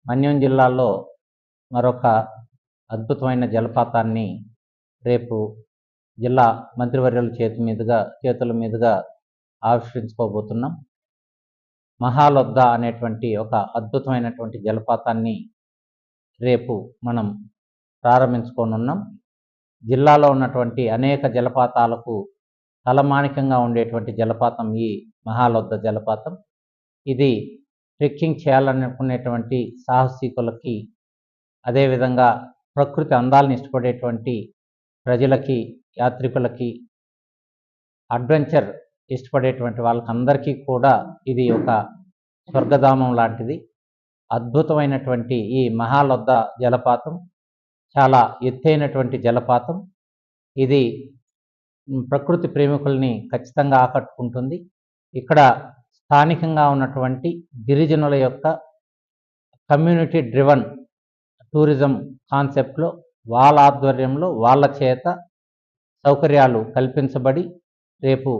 మన్యం జిల్లాలో మరొక అద్భుతమైన జలపాతాన్ని రేపు జిల్లా మంత్రివర్యుల చేతుల మీదుగా ఆవిష్కరించుకోబోతున్నాం. మహాలొద్ద అనేటువంటి ఒక అద్భుతమైనటువంటి జలపాతాన్ని రేపు మనం ప్రారంభించుకోనున్నాం. జిల్లాలో ఉన్నటువంటి అనేక జలపాతాలకు తలమానికంగా ఉండేటువంటి జలపాతం ఈ మహాలొద్ద జలపాతం. ఇది ట్రెక్కింగ్ చేయాలనుకునేటువంటి సాహసికులకి, అదేవిధంగా ప్రకృతి అందాలను ఇష్టపడేటువంటి ప్రజలకి, యాత్రికులకి, అడ్వెంచర్ ఇష్టపడేటువంటి వాళ్ళకందరికీ కూడా ఇది ఒక స్వర్గధామం లాంటిది. అద్భుతమైనటువంటి ఈ మహాలొద్ద జలపాతం చాలా ఎత్తైనటువంటి జలపాతం. ఇది ప్రకృతి ప్రేమికుల్ని ఖచ్చితంగా ఆకట్టుకుంటుంది. ఇక్కడ స్థానికంగా ఉన్నటువంటి గిరిజనుల యొక్క కమ్యూనిటీ డ్రివన్ టూరిజం కాన్సెప్ట్లో వాళ్ళ ఆధ్వర్యంలో వాళ్ళ చేత సౌకర్యాలు కల్పించబడి రేపు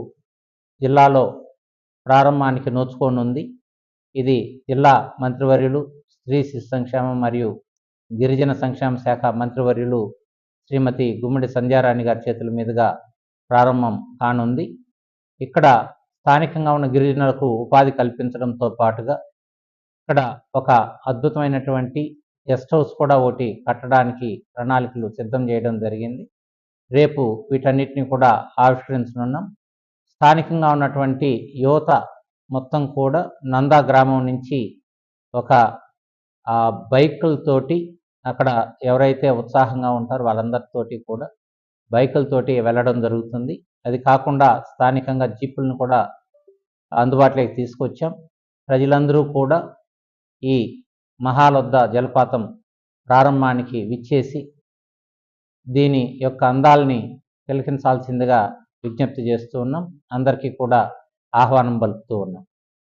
జిల్లాలో ప్రారంభానికి నోచుకోనుంది. ఇది జిల్లా మంత్రివర్యులు, స్త్రీ శిశు సంక్షేమం మరియు గిరిజన సంక్షేమ శాఖ మంత్రివర్యులు శ్రీమతి గుమ్మడి సంధ్యారాణి గారి చేతుల మీదుగా ప్రారంభం కానుంది. ఇక్కడ స్థానికంగా ఉన్న గిరిజనులకు ఉపాధి కల్పించడంతో పాటుగా ఇక్కడ ఒక అద్భుతమైనటువంటి గెస్ట్ హౌస్ కూడా ఒకటి కట్టడానికి ప్రణాళికలు సిద్ధం చేయడం జరిగింది. రేపు వీటన్నిటిని కూడా ఆవిష్కరించనున్నాం. స్థానికంగా ఉన్నటువంటి యువత మొత్తం కూడా నందా గ్రామం నుంచి ఒక బైకులతోటి అక్కడ ఎవరైతే ఉత్సాహంగా ఉంటారో వాళ్ళందరితోటి కూడా బైకులతోటి వెళ్ళడం జరుగుతుంది. అది కాకుండా స్థానికంగా జీపులను కూడా అందుబాటులోకి తీసుకొచ్చాం. ప్రజలందరూ కూడా ఈ మహాలొద్ద జలపాతం ప్రారంభానికి విచ్చేసి దీని యొక్క అందాల్ని తిలకించాల్సిందిగా విజ్ఞప్తి చేస్తూ ఉన్నాం. అందరికీ కూడా ఆహ్వానం పలుకుతూ ఉన్నాం.